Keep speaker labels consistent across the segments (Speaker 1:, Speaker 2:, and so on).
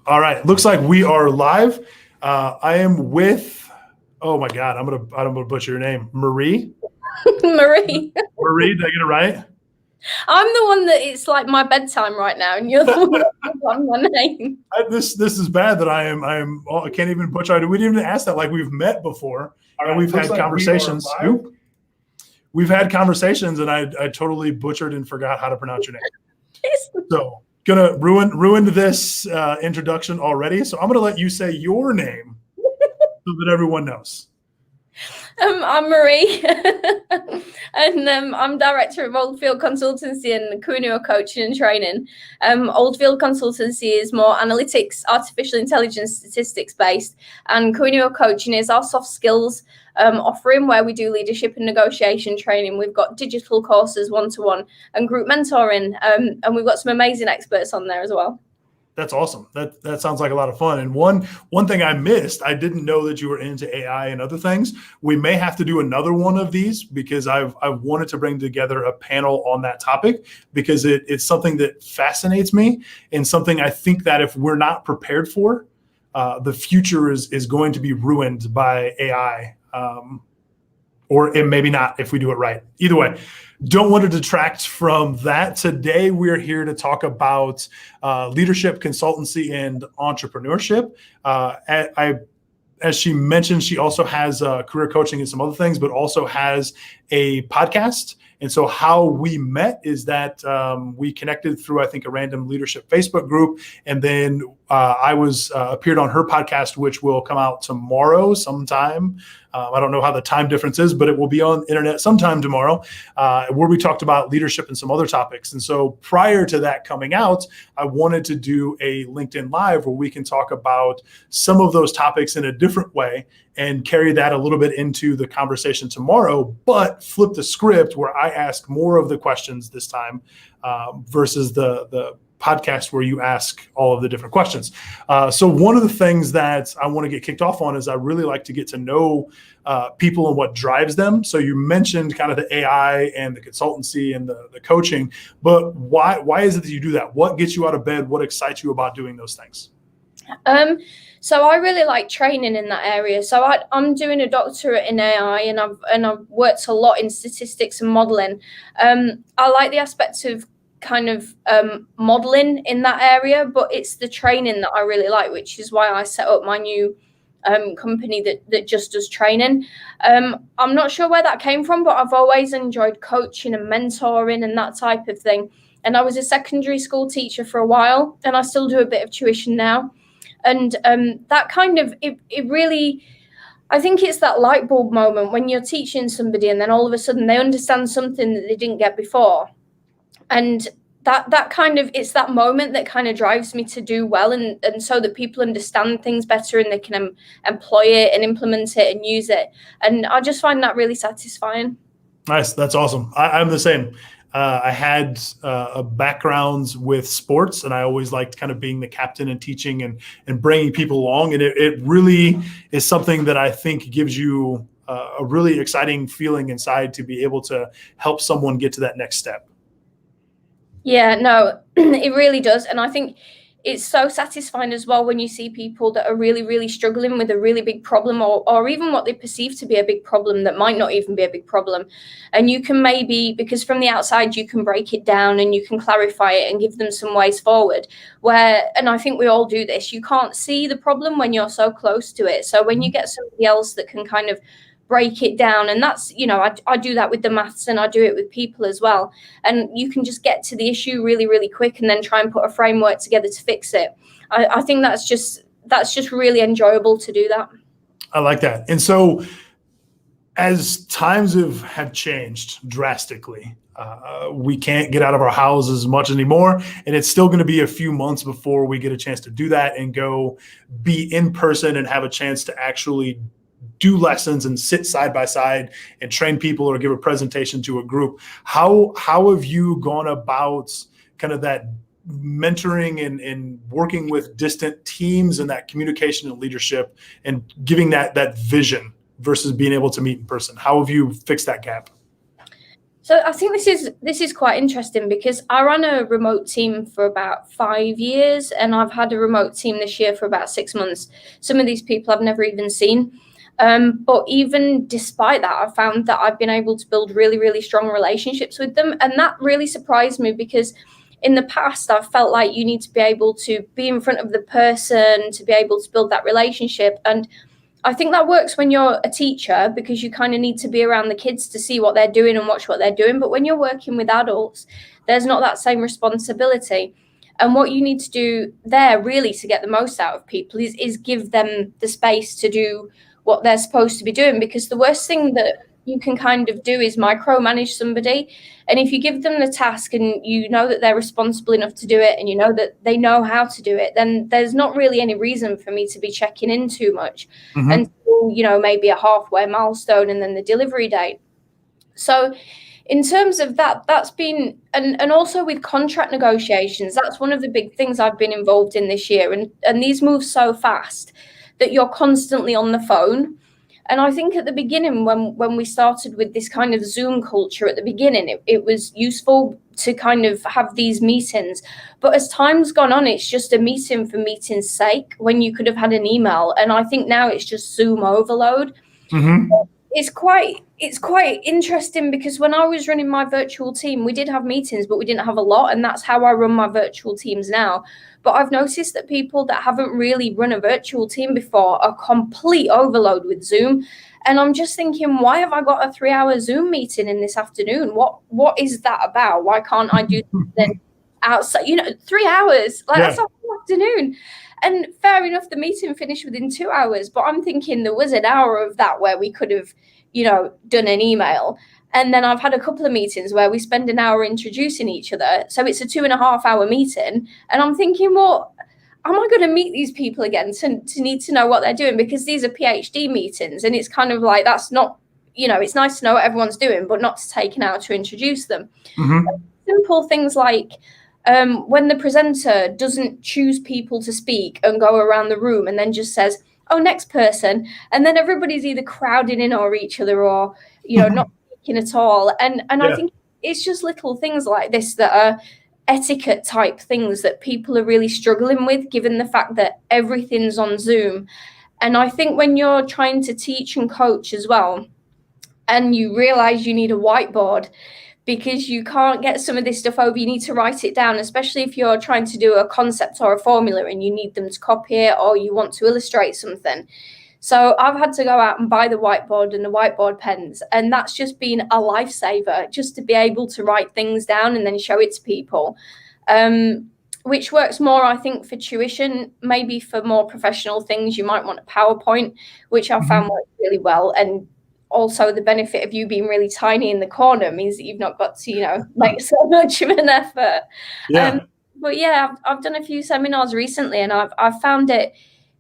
Speaker 1: All right. Looks like we are live. I am with, oh my God, I'm gonna butcher your name. Marie?
Speaker 2: Marie.
Speaker 1: Marie, did I get it right?
Speaker 2: I'm the one that it's like my bedtime right now, and you're the one that's on my name.
Speaker 1: This is bad that I can't even butcher. We didn't even ask that. Like, we've met before and we've had conversations. We've had conversations and I totally butchered and forgot how to pronounce your name. So gonna ruin this introduction already. So I'm gonna let you say your name so that everyone knows.
Speaker 2: I'm Marie, and I'm director of Oldfield Consultancy and Career coaching and training. Oldfield Consultancy is more analytics, artificial intelligence, statistics based, and Career coaching is our soft skills offering where we do leadership and negotiation training. We've got digital courses, one-to-one, and group mentoring, and we've got some amazing experts on there as well.
Speaker 1: That's awesome. That sounds like a lot of fun. And one thing I missed, I didn't know that you were into AI and other things. We may have to do another one of these because I've wanted to bring together a panel on that topic because it's something that fascinates me and something I think that if we're not prepared for, the future is going to be ruined by AI. Or it maybe not if we do it right. Either way, don't want to detract from that. Today, we're here to talk about leadership, consultancy, and entrepreneurship. As she mentioned, she also has career coaching and some other things, but also has a podcast. And so how we met is that we connected through, I think, a random leadership Facebook group. And then I appeared on her podcast, which will come out tomorrow sometime. I don't know how the time difference is, but it will be on the internet sometime tomorrow, where we talked about leadership and some other topics. And so prior to that coming out, I wanted to do a LinkedIn Live where we can talk about some of those topics in a different way and carry that a little bit into the conversation tomorrow, but flip the script where I ask more of the questions this time versus the podcast where you ask all of the different questions. So one of the things that I want to get kicked off on is I really like to get to know people and what drives them. So you mentioned kind of the AI and the consultancy and the coaching, but why is it that you do that? What gets you out of bed? What excites you about doing those things?
Speaker 2: So I really like training in that area. So I'm doing a doctorate in AI, and I've worked a lot in statistics and modeling. I like the aspects of kind of modeling in that area, but it's the training that I really like, which is why I set up my new company that just does training. I'm not sure where that came from, but I've always enjoyed coaching and mentoring and that type of thing. And I was a secondary school teacher for a while, and I still do a bit of tuition now. And that kind of, it really, I think it's that light bulb moment when you're teaching somebody and then all of a sudden they understand something that they didn't get before. And that kind of, it's that moment that kind of drives me to do well and so that people understand things better and they can employ it and implement it and use it. And I just find that really satisfying.
Speaker 1: Nice. That's awesome. I'm the same. I had a background with sports, and I always liked kind of being the captain and teaching and bringing people along. And it really is something that I think gives you a really exciting feeling inside to be able to help someone get to that next step.
Speaker 2: Yeah, no, it really does. And I think it's so satisfying as well when you see people that are really, really struggling with a really big problem or even what they perceive to be a big problem that might not even be a big problem. And you can maybe, because from the outside, you can break it down and you can clarify it and give them some ways forward and I think we all do this. You can't see the problem when you're so close to it. So when you get somebody else that can kind of break it down, and that's, I do that with the maths and I do it with people as well, and you can just get to the issue really, really quick and then try and put a framework together to fix it. I think that's just really enjoyable to do that.
Speaker 1: I like that. And so as times have changed drastically, we can't get out of our houses as much anymore, and it's still going to be a few months before we get a chance to do that and go be in person and have a chance to actually do lessons and sit side by side and train people or give a presentation to a group. How have you gone about kind of that mentoring and working with distant teams and that communication and leadership and giving that vision versus being able to meet in person? How have you fixed that gap?
Speaker 2: So I think this is quite interesting because I ran a remote team for about 5 years, and I've had a remote team this year for about 6 months. Some of these people I've never even seen. But even despite that, I found that I've been able to build really, really strong relationships with them. And that really surprised me because in the past, I've felt like you need to be able to be in front of the person to be able to build that relationship. And I think that works when you're a teacher because you kind of need to be around the kids to see what they're doing and watch what they're doing. But when you're working with adults, there's not that same responsibility. And what you need to do there really to get the most out of people is give them the space to do what they're supposed to be doing, because the worst thing that you can kind of do is micromanage somebody. And if you give them the task and you know that they're responsible enough to do it and you know that they know how to do it, then there's not really any reason for me to be checking in too much until, maybe a halfway milestone and then the delivery date. So in terms of that, that's been, and also with contract negotiations, that's one of the big things I've been involved in this year. And these move so fast that you're constantly on the phone. And I think at the beginning, when we started with this kind of Zoom culture at the beginning, it was useful to kind of have these meetings. But as time's gone on, it's just a meeting for meeting's sake when you could have had an email. And I think now it's just Zoom overload. It's quite interesting because when I was running my virtual team, we did have meetings, but we didn't have a lot. And that's how I run my virtual teams now. But I've noticed that people that haven't really run a virtual team before are complete overload with Zoom. And I'm just thinking, why have I got a 3-hour Zoom meeting in this afternoon? What is that about? Why can't I do something outside? 3 hours, that's a whole afternoon. And fair enough, the meeting finished within 2 hours, but I'm thinking there was an hour of that where we could have, done an email. And then I've had a couple of meetings where we spend an hour introducing each other. So it's a 2.5-hour meeting. And I'm thinking, well, am I going to meet these people again to need to know what they're doing? Because these are PhD meetings. And it's kind of like, that's not, it's nice to know what everyone's doing, but not to take an hour to introduce them. Simple things like when the presenter doesn't choose people to speak and go around the room and then just says, oh, next person. And then everybody's either crowding in or each other or, not speaking at all. And I think it's just little things like this that are etiquette type things that people are really struggling with, given the fact that everything's on Zoom. And I think when you're trying to teach and coach as well, and you realize you need a whiteboard because you can't get some of this stuff over, you need to write it down, especially if you're trying to do a concept or a formula and you need them to copy it or you want to illustrate something. So I've had to go out and buy the whiteboard and the whiteboard pens, and that's just been a lifesaver, just to be able to write things down and then show it to people, which works more, I think, for tuition. Maybe for more professional things, you might want a PowerPoint, which I found works really well. And also the benefit of you being really tiny in the corner means that you've not got to, make so much of an effort. But yeah, I've done a few seminars recently, and I've found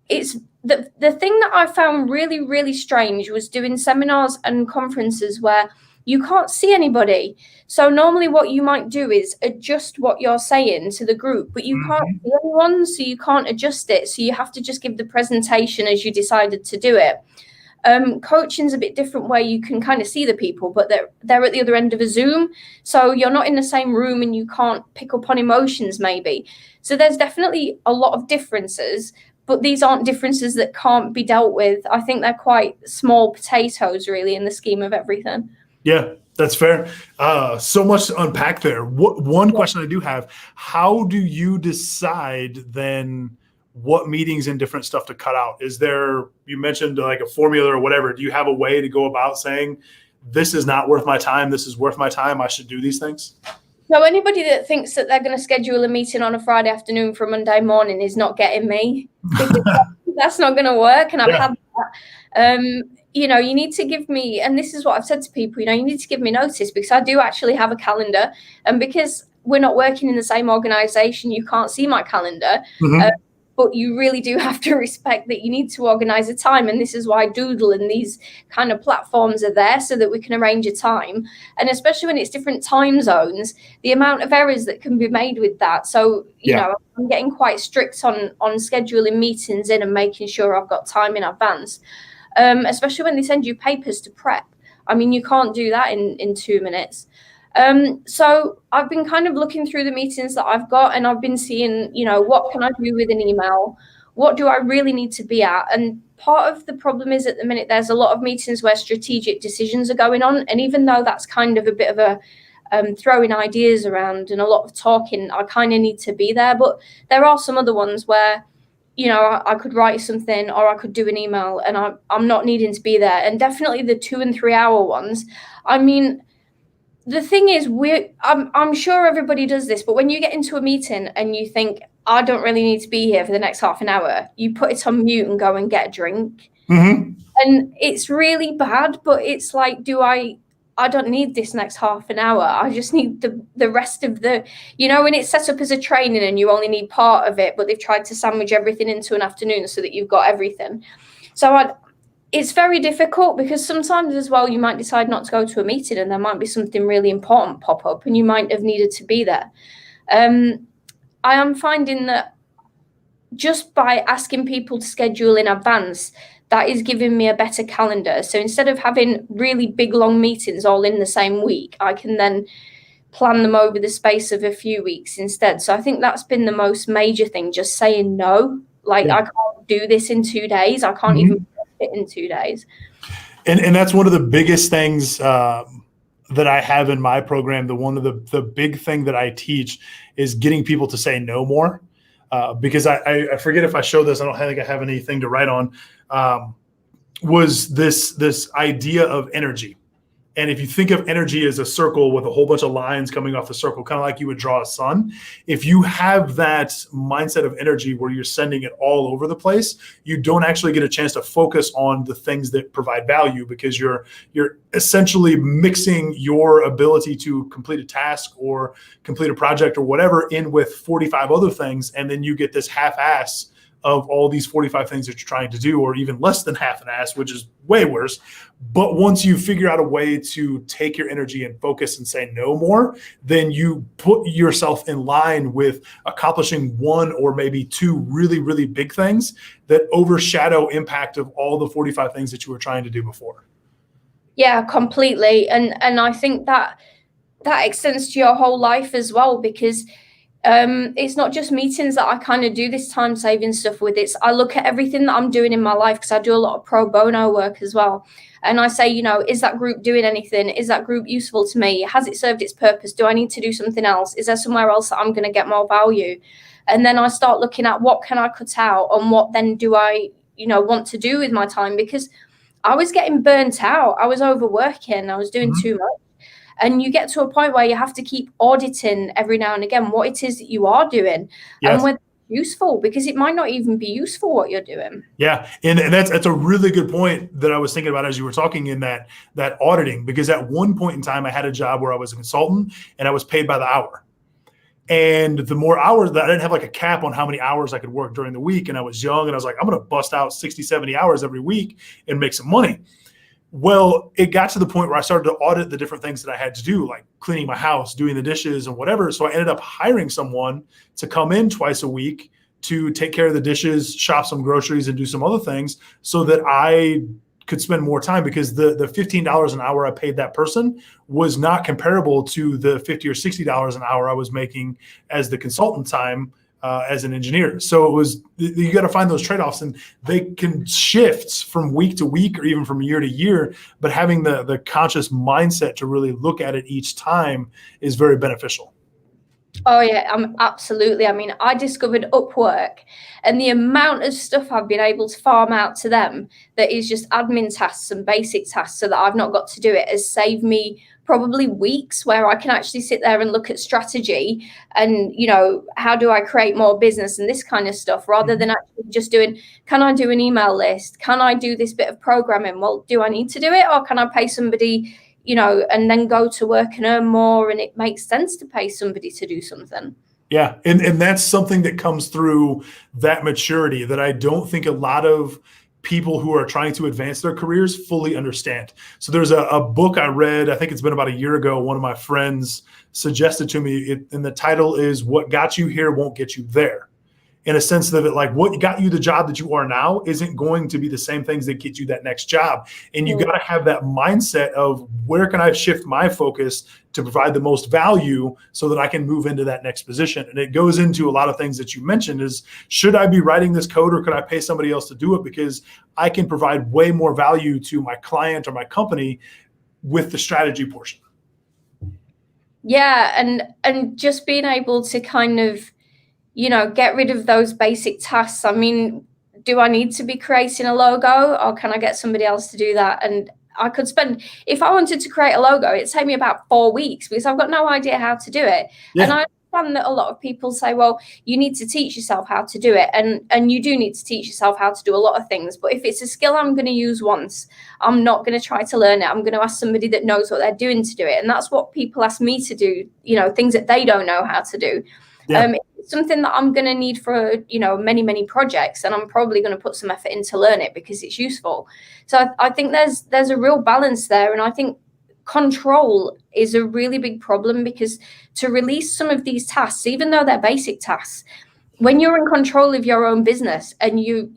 Speaker 2: it's the thing that I found really, really strange was doing seminars and conferences where you can't see anybody. So normally what you might do is adjust what you're saying to the group, but you can't see anyone, so you can't adjust it. So you have to just give the presentation as you decided to do it. Coaching's a bit different where you can kind of see the people, but they're at the other end of a Zoom. So you're not in the same room and you can't pick up on emotions maybe. So there's definitely a lot of differences, but these aren't differences that can't be dealt with. I think they're quite small potatoes really in the scheme of everything.
Speaker 1: Yeah, that's fair. So much to unpack there. One question I do have, how do you decide then what meetings and different stuff to cut out? Is there, you mentioned like a formula or whatever, do you have a way to go about saying, this is not worth my time, this is worth my time, I should do these things?
Speaker 2: So anybody that thinks that they're going to schedule a meeting on a Friday afternoon for a Monday morning is not getting me. That's not going to work. And I've had that. You need to give me, and this is what I've said to people, you need to give me notice, because I do actually have a calendar. And because we're not working in the same organization, you can't see my calendar. But you really do have to respect that you need to organize a time. And this is why Doodle and these kind of platforms are there, so that we can arrange a time. And especially when it's different time zones, the amount of errors that can be made with that. So, I'm getting quite strict on scheduling meetings in and making sure I've got time in advance, especially when they send you papers to prep. I mean, you can't do that in 2 minutes. So I've been kind of looking through the meetings that I've got, and I've been seeing, what can I do with an email? What do I really need to be at? And part of the problem is at the minute, there's a lot of meetings where strategic decisions are going on. And even though that's kind of a bit of a throwing ideas around and a lot of talking, I kind of need to be there. But there are some other ones where, I could write something or I could do an email and I'm not needing to be there. And definitely the 2 and 3 hour ones. I mean, the thing is, I'm sure everybody does this, but when you get into a meeting and you think, I don't really need to be here for the next half an hour, you put it on mute and go and get a drink.
Speaker 1: Mm-hmm.
Speaker 2: And it's really bad, but it's like, I don't need this next half an hour. I just need the rest of when it's set up as a training and you only need part of it, but they've tried to sandwich everything into an afternoon so that you've got everything. So it's very difficult because sometimes as well, you might decide not to go to a meeting and there might be something really important pop up and you might have needed to be there. I am finding that just by asking people to schedule in advance, that is giving me a better calendar. So instead of having really big, long meetings all in the same week, I can then plan them over the space of a few weeks instead. So I think that's been the most major thing, just saying no. I can't do this in 2 days. I can't even fit in 2 days.
Speaker 1: And that's one of the biggest things that I have in my program. One of the big thing that I teach is getting people to say no more. Because I forget if I showed this, I don't think I have anything to write on, was this idea of energy. And if you think of energy as a circle with a whole bunch of lines coming off the circle, kind of like you would draw a sun, if you have that mindset of energy where you're sending it all over the place, you don't actually get a chance to focus on the things that provide value because you're essentially mixing your ability to complete a task or complete a project or whatever in with 45 other things. And then you get this half-ass of all these 45 things that you're trying to do, or even less than half an ass, which is way worse. But once you figure out a way to take your energy and focus and say no more, then you put yourself in line with accomplishing 1 or maybe 2 really, really big things that overshadow impact of all the 45 things that you were trying to do before.
Speaker 2: Yeah, completely. And I think that extends to your whole life as well, because it's not just meetings that I kind of do this time saving stuff with. I look at everything that I'm doing in my life, because I do a lot of pro bono work as well. And I say, is that group doing anything? Is that group useful to me? Has it served its purpose? Do I need to do something else? Is there somewhere else that I'm going to get more value? And then I start looking at what can I cut out and what then do I, want to do with my time, because I was getting burnt out. I was overworking. I was doing too much. And you get to a point where you have to keep auditing every now and again what it is that you are doing and whether it's useful, because it might not even be useful what you're doing. Yeah.
Speaker 1: And that's a really good point that I was thinking about as you were talking in that auditing, because at one point in time I had a job where I was a consultant and I was paid by the hour. And the more hours that I didn't have like a cap on how many hours I could work during the week. And I was young and I was like, I'm going to bust out 60, 70 hours every week and make some money. Well, it got to the point where I started to audit the different things that I had to do, like cleaning my house, doing the dishes and whatever. So I ended up hiring someone to come in twice a week to take care of the dishes, shop some groceries, and do some other things so that I could spend more time, because the $15 an hour I paid that person was not comparable to the $50 or $60 an hour I was making as the consultant time as an engineer. So you got to find those trade-offs, and they can shift from week to week or even from year to year, but having the conscious mindset to really look at it each time is very beneficial.
Speaker 2: Oh yeah, absolutely. I mean, I discovered Upwork, and the amount of stuff I've been able to farm out to them that is just admin tasks and basic tasks so that I've not got to do it has saved me probably weeks where I can actually sit there and look at strategy and, how do I create more business and this kind of stuff, rather than actually just doing, can I do an email list? Can I do this bit of programming? Well, do I need to do it, or can I pay somebody, and then go to work and earn more? And it makes sense to pay somebody to do something.
Speaker 1: Yeah. And that's something that comes through that maturity that I don't think a lot of people who are trying to advance their careers fully understand. So there's a book I read, I think it's been about a year ago, one of my friends suggested to me, and the title is What Got You Here Won't Get You There. in a sense that like what got you the job that you are now isn't going to be the same things that get you that next job. And you got to have that mindset of where can I shift my focus to provide the most value so that I can move into that next position. And it goes into a lot of things that you mentioned is, should I be writing this code or could I pay somebody else to do it? Because I can provide way more value to my client or my company with the strategy portion.
Speaker 2: Yeah, and just being able to kind of, get rid of those basic tasks. I mean, do I need to be creating a logo, or can I get somebody else to do that? And I could spend, if I wanted to create a logo, it'd take me about 4 weeks because I've got no idea how to do it.
Speaker 1: Yeah.
Speaker 2: And I understand that a lot of people say, well, you need to teach yourself how to do it. And you do need to teach yourself how to do a lot of things. But if it's a skill I'm going to use once, I'm not going to try to learn it. I'm going to ask somebody that knows what they're doing to do it. And that's what people ask me to do, things that they don't know how to do.
Speaker 1: Yeah.
Speaker 2: It's something that I'm going to need for, many, many projects. And I'm probably going to put some effort in to learn it because it's useful. So I think there's a real balance there. And I think control is a really big problem, because to release some of these tasks, even though they're basic tasks, when you're in control of your own business and you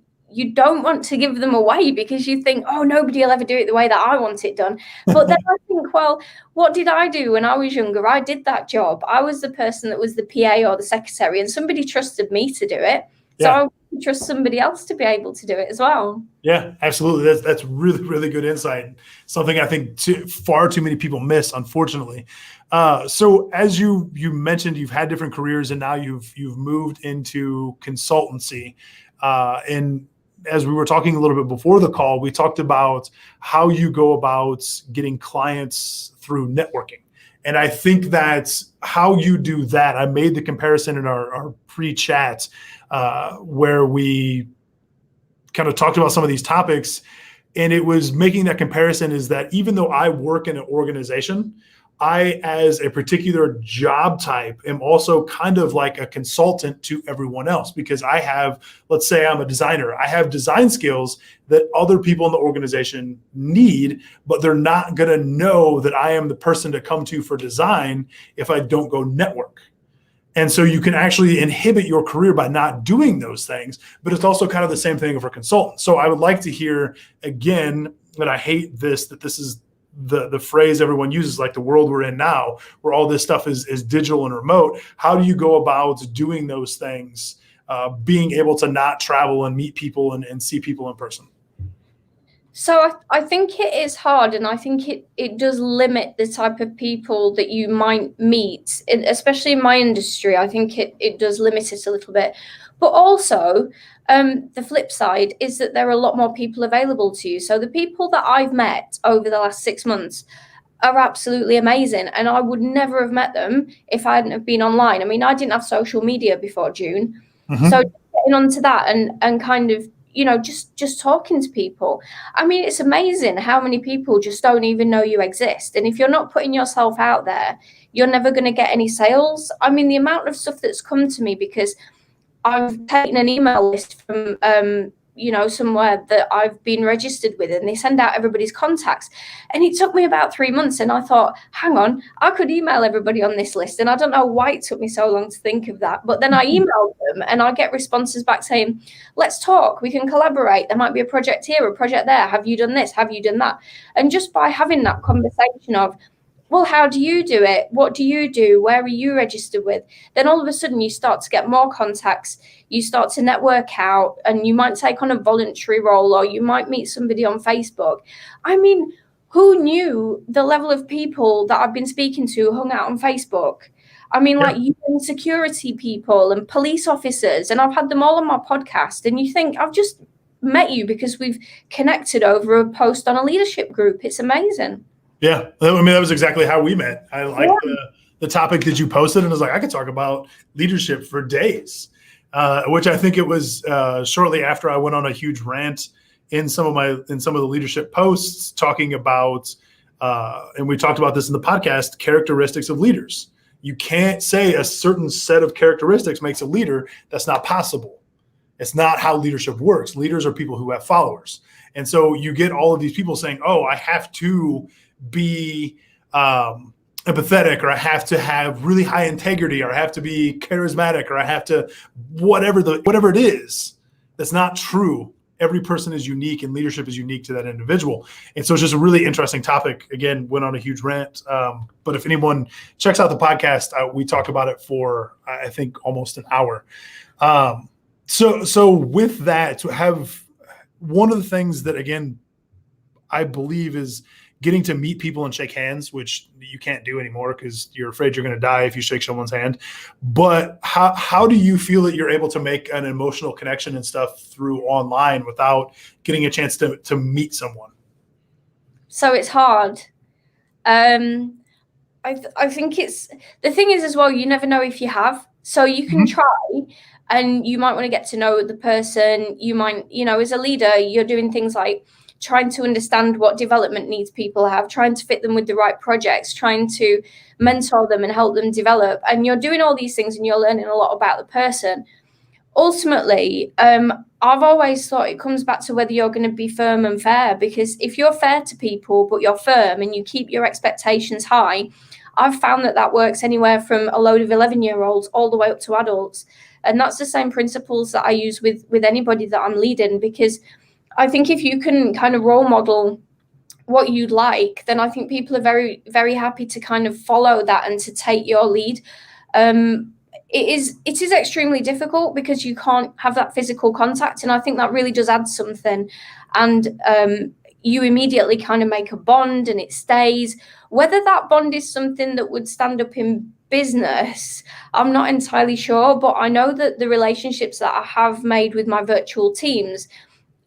Speaker 2: don't want to give them away because you think, oh, nobody will ever do it the way that I want it done. But then I think, well, what did I do when I was younger? I did that job. I was the person that was the PA or the secretary, and somebody trusted me to do it. So I would trust somebody else to be able to do it as well.
Speaker 1: Yeah, absolutely. That's really, really good insight. Something I think far too many people miss, unfortunately. So as you mentioned, you've had different careers and now you've moved into consultancy. And as we were talking a little bit before the call, we talked about how you go about getting clients through networking. And I think that's how you do that. I made the comparison in our pre-chat where we kind of talked about some of these topics. And it was making that comparison is that even though I work in an organization, I, as a particular job type, am also kind of like a consultant to everyone else, because I have, let's say I'm a designer. I have design skills that other people in the organization need, but they're not going to know that I am the person to come to for design if I don't go network. And so you can actually inhibit your career by not doing those things, but it's also kind of the same thing for consultants. So I would like to hear again, that I hate this, that this is the phrase everyone uses, like the world we're in now, where all this stuff is digital and remote. How do you go about doing those things, being able to not travel and meet people and see people in person?
Speaker 2: So I think it is hard, and I think it does limit the type of people that you might meet, especially in my industry. I think it does limit it a little bit. But also, the flip side is that there are a lot more people available to you. So the people that I've met over the last 6 months are absolutely amazing. And I would never have met them if I hadn't have been online. I mean, I didn't have social media before June. Mm-hmm. So getting onto that and kind of, just talking to people. I mean, it's amazing how many people just don't even know you exist. And if you're not putting yourself out there, you're never going to get any sales. I mean, the amount of stuff that's come to me because I've taken an email list from, somewhere that I've been registered with, and they send out everybody's contacts. And it took me about 3 months. And I thought, hang on, I could email everybody on this list. And I don't know why it took me so long to think of that. But then I emailed them and I get responses back saying, let's talk. We can collaborate. There might be a project here, a project there. Have you done this? Have you done that? And just by having that conversation of, well, how do you do it? What do you do? Where are you registered with? Then all of a sudden you start to get more contacts. You start to network out, and you might take on a voluntary role, or you might meet somebody on Facebook. I mean, who knew the level of people that I've been speaking to hung out on Facebook? I mean, like UN security people and police officers, and I've had them all on my podcast. And you think, I've just met you because we've connected over a post on a leadership group. It's amazing.
Speaker 1: Yeah, I mean, that was exactly how we met. I liked the topic that you posted, and I was like, I could talk about leadership for days, which I think it was shortly after I went on a huge rant in some of the leadership posts talking about, and we talked about this in the podcast, characteristics of leaders. You can't say a certain set of characteristics makes a leader. That's not possible. It's not how leadership works. Leaders are people who have followers. And so you get all of these people saying, oh, I have to be empathetic, or I have to have really high integrity, or I have to be charismatic, or I have to whatever it is. That's not true. Every person is unique, and leadership is unique to that individual. And so it's just a really interesting topic. Again, went on a huge rant. But if anyone checks out the podcast, we talk about it for, I think, almost an hour. So with that, to have one of the things that, again, I believe is getting to meet people and shake hands, which you can't do anymore because you're afraid you're going to die if you shake someone's hand. But how do you feel that you're able to make an emotional connection and stuff through online without getting a chance to meet someone?
Speaker 2: So it's hard. I think the thing is as well, you never know if you have. So you can try, and you might want to get to know the person. You might, as a leader, you're doing things like trying to understand what development needs people have, trying to fit them with the right projects, trying to mentor them and help them develop. And you're doing all these things and you're learning a lot about the person. Ultimately, I've always thought it comes back to whether you're going to be firm and fair, because if you're fair to people, but you're firm and you keep your expectations high, I've found that works anywhere from a load of 11-year-olds all the way up to adults. And that's the same principles that I use with anybody that I'm leading, because I think if you can kind of role model what you'd like, then I think people are very, very happy to kind of follow that and to take your lead. It is extremely difficult because you can't have that physical contact. And I think that really does add something. And you immediately kind of make a bond and it stays. Whether that bond is something that would stand up in business, I'm not entirely sure. But I know that the relationships that I have made with my virtual teams,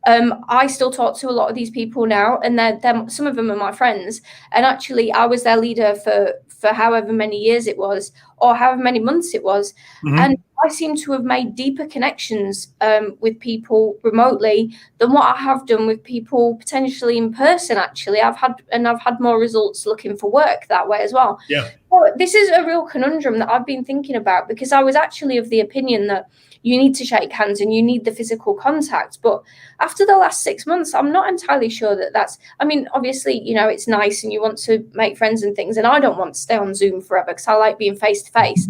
Speaker 2: I still talk to a lot of these people now, and they're some of them are my friends. And actually, I was their leader for however many years it was, or however many months it was. And I seem to have made deeper connections with people remotely than what I have done with people potentially in person. Actually, I've had more results looking for work that way as well.
Speaker 1: Yeah.
Speaker 2: Well, this is a real conundrum that I've been thinking about, because I was actually of the opinion that you need to shake hands and you need the physical contact. But after the last 6 months, I'm not entirely sure that's, I mean, obviously, it's nice and you want to make friends and things. And I don't want to stay on Zoom forever because I like being face to face.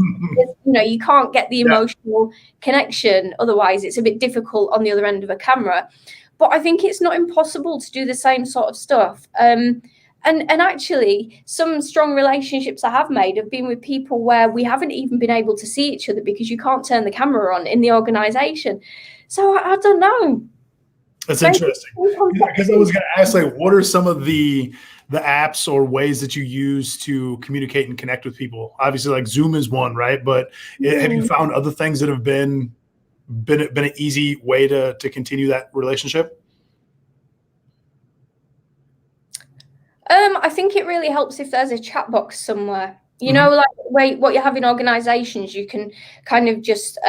Speaker 2: You can't get the emotional connection. Otherwise, it's a bit difficult on the other end of a camera. But I think it's not impossible to do the same sort of stuff. And actually, some strong relationships I have made have been with people where we haven't even been able to see each other because you can't turn the camera on in the organization. So I don't know.
Speaker 1: That's interesting. Because I was going to ask, what are some of the apps or ways that you use to communicate and connect with people? Obviously, Zoom is one, right? But have you found other things that have been an easy way to continue that relationship?
Speaker 2: I think it really helps if there's a chat box somewhere. What you have in organizations, you can kind of just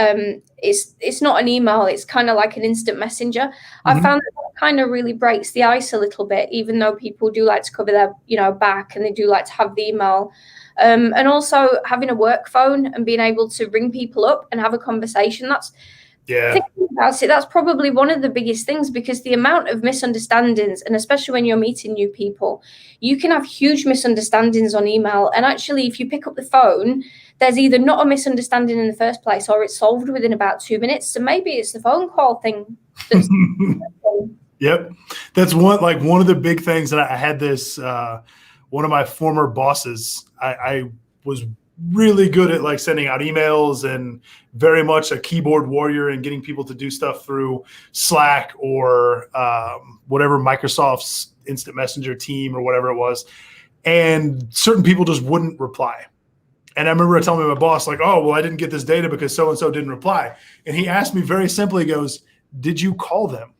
Speaker 2: it's not an email, it's kind of like an instant messenger. I found that kind of really breaks the ice a little bit, even though people do like to cover their back and they do like to have the email. And also having a work phone and being able to ring people up and have a conversation, thinking about it, that's probably one of the biggest things, because the amount of misunderstandings, and especially when you're meeting new people, you can have huge misunderstandings on email. And actually, if you pick up the phone, there's either not a misunderstanding in the first place or it's solved within about 2 minutes. So maybe it's the phone call thing.
Speaker 1: Yep. That's one of the big things that I had this, one of my former bosses, I was really good at sending out emails and very much a keyboard warrior and getting people to do stuff through Slack or whatever, Microsoft's instant messenger team or whatever it was. And certain people just wouldn't reply. And I remember telling my boss, oh, well, I didn't get this data because so-and-so didn't reply. And he asked me very simply, he goes, did you call them?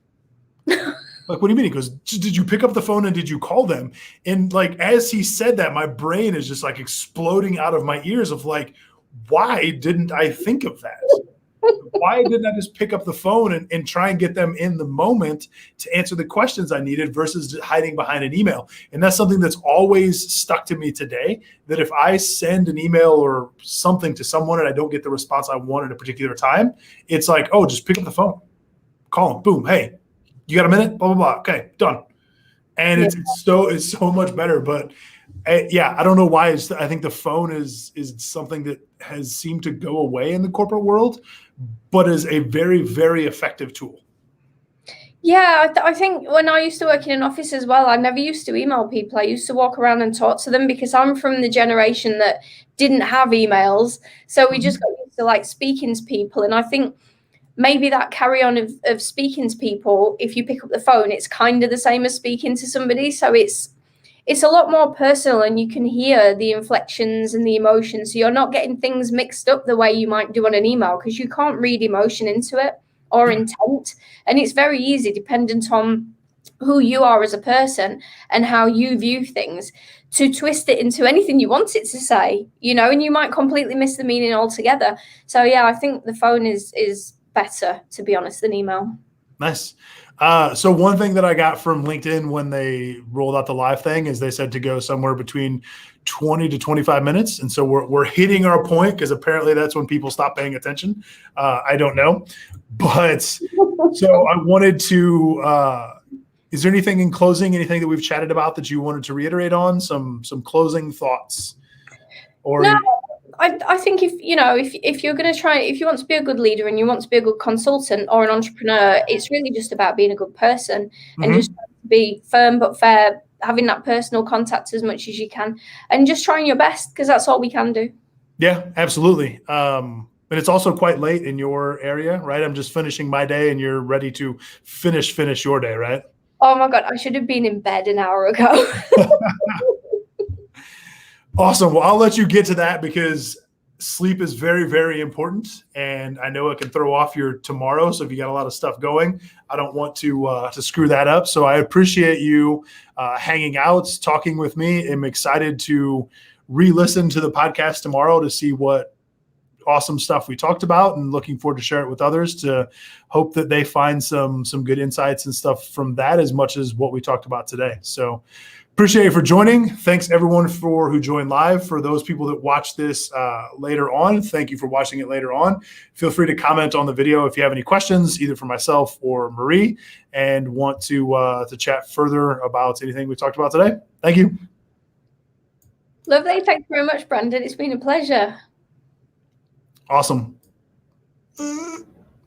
Speaker 1: What do you mean? He goes, did you pick up the phone and did you call them? And as he said that, my brain is just exploding out of my ears of why didn't I think of that? Why didn't I just pick up the phone and try and get them in the moment to answer the questions I needed versus hiding behind an email? And that's something that's always stuck to me today, that if I send an email or something to someone and I don't get the response I want at a particular time, it's oh, just pick up the phone, call them, boom, hey, you got a minute? Blah, blah, blah. Okay, done. And it's so much better. But Yeah, I don't know why. I think the phone is something that has seemed to go away in the corporate world, but is a very, very effective tool.
Speaker 2: Yeah, I think when I used to work in an office as well, I never used to email people. I used to walk around and talk to them because I'm from the generation that didn't have emails. So we just got used to like speaking to people. And I think maybe that carry on of speaking to people, if you pick up the phone, it's kind of the same as speaking to somebody. So it's a lot more personal and you can hear the inflections and the emotions. So you're not getting things mixed up the way you might do on an email because you can't read emotion into it or intent. And it's very easy, dependent on who you are as a person and how you view things, to twist it into anything you want it to say, and you might completely miss the meaning altogether. So yeah, I think the phone is better, to be honest, than email.
Speaker 1: Nice. So one thing that I got from LinkedIn when they rolled out the live thing is they said to go somewhere between 20 to 25 minutes. And so we're hitting our point because apparently that's when people stop paying attention. I don't know. But so I wanted to, is there anything in closing, anything that we've chatted about that you wanted to reiterate on? Some closing thoughts? Or
Speaker 2: no, I think if you're going to try, if you want to be a good leader and you want to be a good consultant or an entrepreneur, it's really just about being a good person and just be firm but fair, having that personal contact as much as you can, and just trying your best because that's all we can do.
Speaker 1: Yeah, absolutely. But it's also quite late in your area, right? I'm just finishing my day and you're ready to finish your day, right?
Speaker 2: Oh my God, I should have been in bed an hour ago.
Speaker 1: Awesome. Well, I'll let you get to that because sleep is very, very important. And I know it can throw off your tomorrow. So if you got a lot of stuff going, I don't want to screw that up. So I appreciate you hanging out, talking with me. I'm excited to re-listen to the podcast tomorrow to see what awesome stuff we talked about, and looking forward to share it with others to hope that they find some good insights and stuff from that as much as what we talked about today. So appreciate you for joining. Thanks everyone who joined live. For those people that watch this later on, thank you for watching it later on. Feel free to comment on the video if you have any questions, either for myself or Marie, and want to chat further about anything we talked about today. Thank you.
Speaker 2: Lovely. Thanks very much, Brandon. It's been a pleasure.
Speaker 1: Awesome.